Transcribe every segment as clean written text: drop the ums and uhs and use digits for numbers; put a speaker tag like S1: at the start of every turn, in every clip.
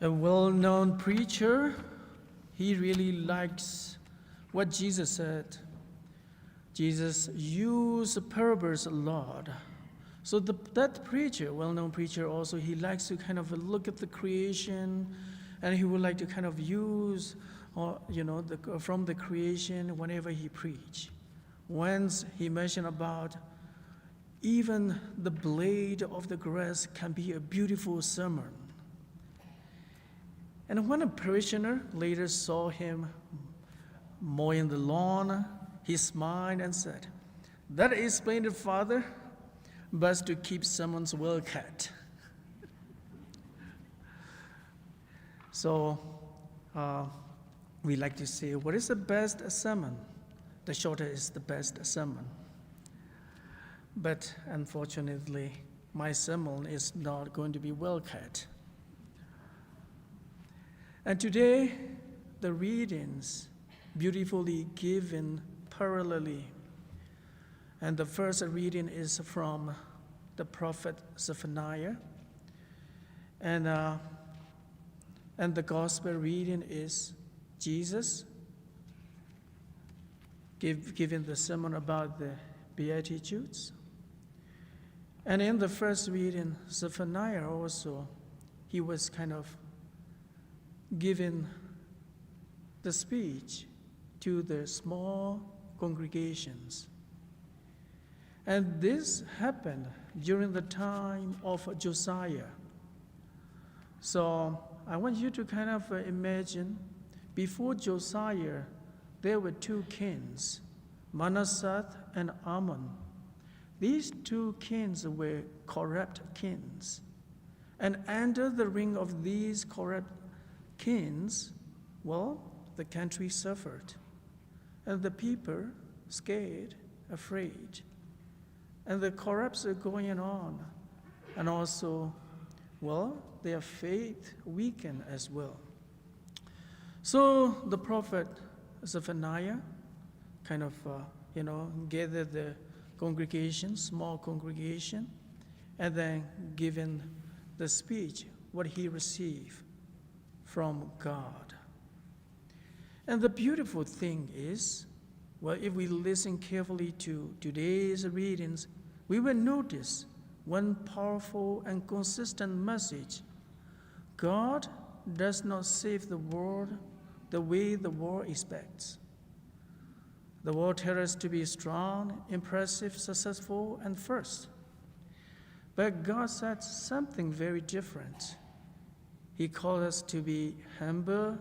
S1: A well-known preacher, he really likes what Jesus said. Jesus used parables a lot. So that preacher, well-known preacher also, he likes to kind of look at the creation, and he would like to kind of use, from the creation whenever he preach. Once he mentioned about even the blade of the grass can be a beautiful sermon. And when a parishioner later saw him mowing the lawn, he smiled and said, "That is splendid, Father, but to keep sermons well cut." So we like to say, what is the best sermon? The shorter is the best sermon. But unfortunately, my sermon is not going to be well cut. And today, the readings beautifully given parallelly. And the first reading is from the prophet Zephaniah. And the gospel reading is Jesus giving the sermon about the Beatitudes. And in the first reading, Zephaniah also, he was kind of giving the speech to the small congregations. And this happened during the time of Josiah. So I want you to kind of imagine, before Josiah, there were two kings, Manasseh and Ammon. These two kings were corrupt kings. And under the reign of these corrupt kings, well, the country suffered. And the people scared, afraid. And the corruption going on. And also, well, their faith weakened as well. So the prophet Zephaniah kind of, gathered the congregation, small congregation, and then given the speech, what he received from God. And the beautiful thing is, well, if we listen carefully to today's readings, we will notice one powerful and consistent message. God does not save the world the way the world expects. The world tells us to be strong, impressive, successful, and first. But God said something very different. He called us to be humble,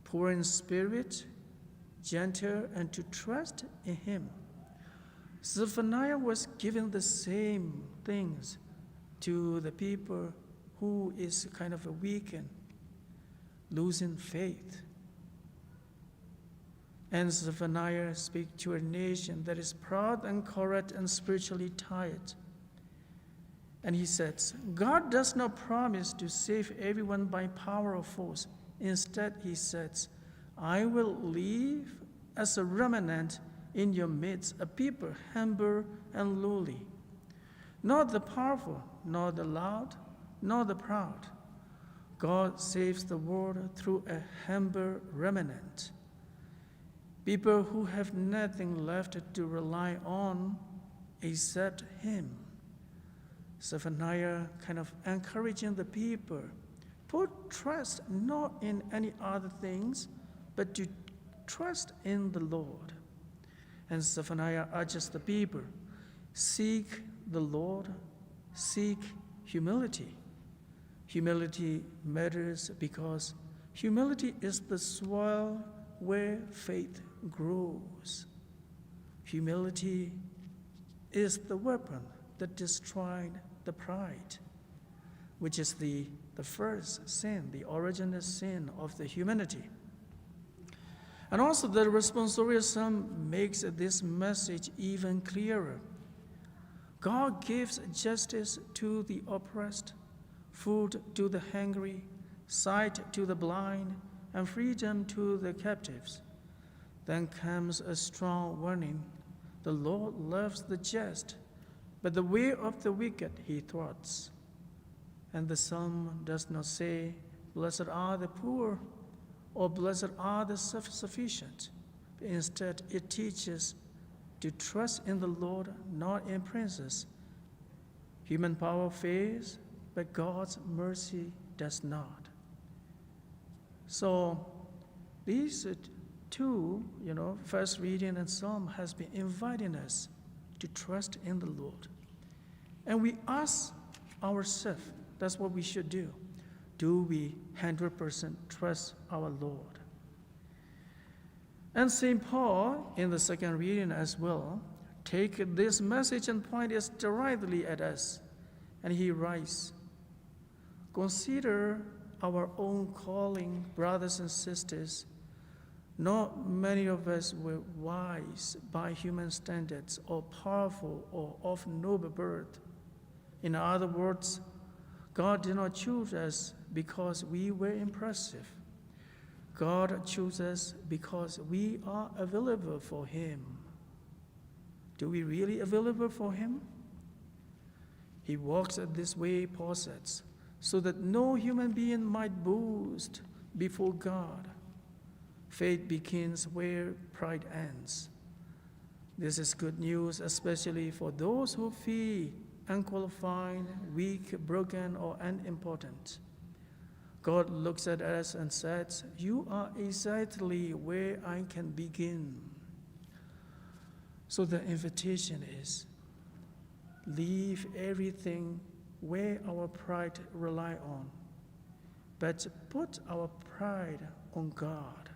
S1: poor in spirit, gentle, and to trust in Him. Zephaniah was given the same things to the people who is kind of weakened, losing faith. And Zephaniah speaks to a nation that is proud and corrupt and spiritually tired. And he says, God does not promise to save everyone by power or force. Instead, he says, I will leave as a remnant in your midst, a people humble and lowly, not the powerful, nor the loud, nor the proud. God saves the world through a humble remnant, people who have nothing left to rely on except Him. Zephaniah kind of encouraging the people, put trust not in any other things, but to trust in the Lord. And Zephaniah urges the people, seek the Lord, seek humility. Humility matters because humility is the soil where faith grows. Humility is the weapon that destroyed the pride, which is the first sin, the original sin of the humanity. And also the responsorial psalm makes this message even clearer. God gives justice to the oppressed, food to the hungry, sight to the blind, and freedom to the captives. Then comes a strong warning. The Lord loves the just, but the way of the wicked He thwarts. And the psalm does not say blessed are the poor, or blessed are the self-sufficient. Instead, it teaches to trust in the Lord, not in princes. Human power fails, but God's mercy does not. So these two, first reading and Psalm has been inviting us to trust in the Lord. And we ask ourselves, that's what we should do. Do we 100% trust our Lord? And St. Paul, in the second reading as well, take this message and point it directly at us. And he writes, consider our own calling, brothers and sisters. Not many of us were wise by human standards, or powerful, or of noble birth. In other words, God did not choose us because we were impressive. God chose us because we are available for Him. Do we really available for Him? He walks this way, Paul says, so that no human being might boast before God. Faith begins where pride ends. This is good news, especially for those who feel unqualified, weak, broken, or unimportant. God looks at us and says, you are exactly where I can begin. So the invitation is, leave everything where our pride rely on, but put our pride on God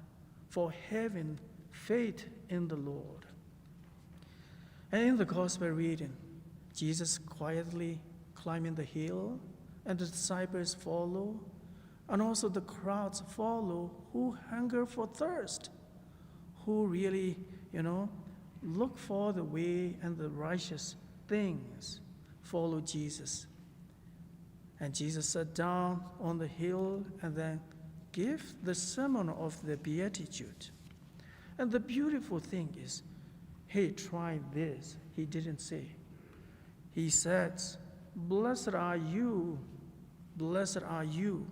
S1: for having faith in the Lord. And in the gospel reading, Jesus quietly climbing the hill, and the disciples follow, and also the crowds follow who hunger for thirst, who really, look for the way and the righteous things, follow Jesus. And Jesus sat down on the hill and then gave the sermon of the Beatitude. And the beautiful thing is, hey, try this. He didn't say. He said, blessed are you, blessed are you.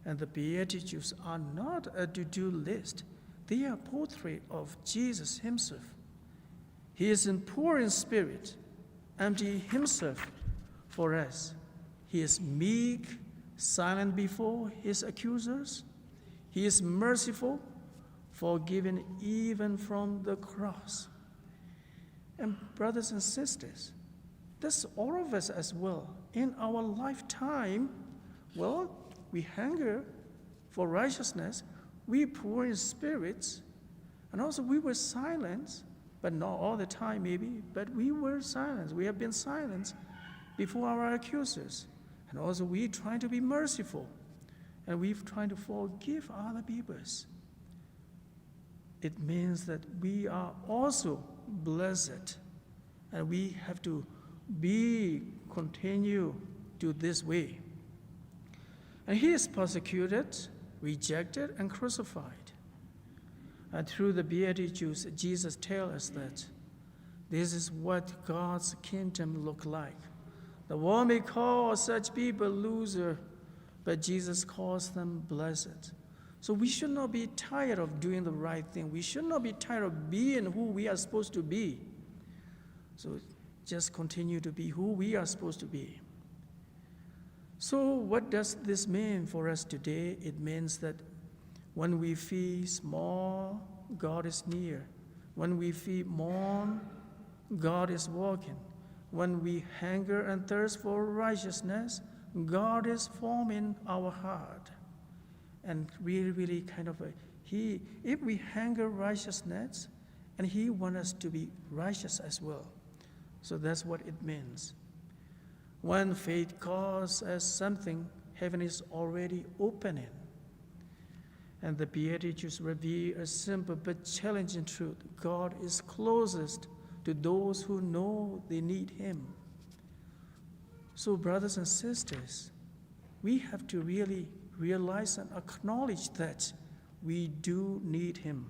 S1: And the Beatitudes are not a to-do list. They are a portrait of Jesus himself. He is poor in spirit, empty himself for us. He is meek, silent before his accusers. He is merciful, forgiven even from the cross. And brothers and sisters, that's all of us as well. In our lifetime, we hunger for righteousness, we poor in spirits, and also we were silent, but not all the time maybe, but we were silent. We have been silent before our accusers. And also we try to be merciful, and we've tried to forgive other people. It means that we are also blessed, and we have to continue to this way. And he is persecuted, rejected, and crucified. And through the Beatitudes, Jesus tells us that this is what God's kingdom looks like. The world may call such people loser, but Jesus calls them blessed. So we should not be tired of doing the right thing. We should not be tired of being who we are supposed to be. So just continue to be who we are supposed to be. So what does this mean for us today? It means that when we feel small, God is near. When we feel mourn, God is walking. When we hunger and thirst for righteousness, God is forming our heart. And really if we hunger righteousness, and he wants us to be righteous as well. So that's what it means. When faith calls us something, heaven is already opening. And the Beatitudes reveal a simple but challenging truth. God is closest to those who know they need him. So brothers and sisters, we have to really realize and acknowledge that we do need him.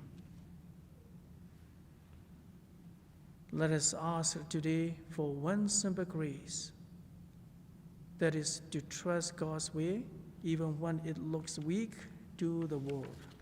S1: Let us ask today for one simple grace. That is to trust God's way even when it looks weak to the world.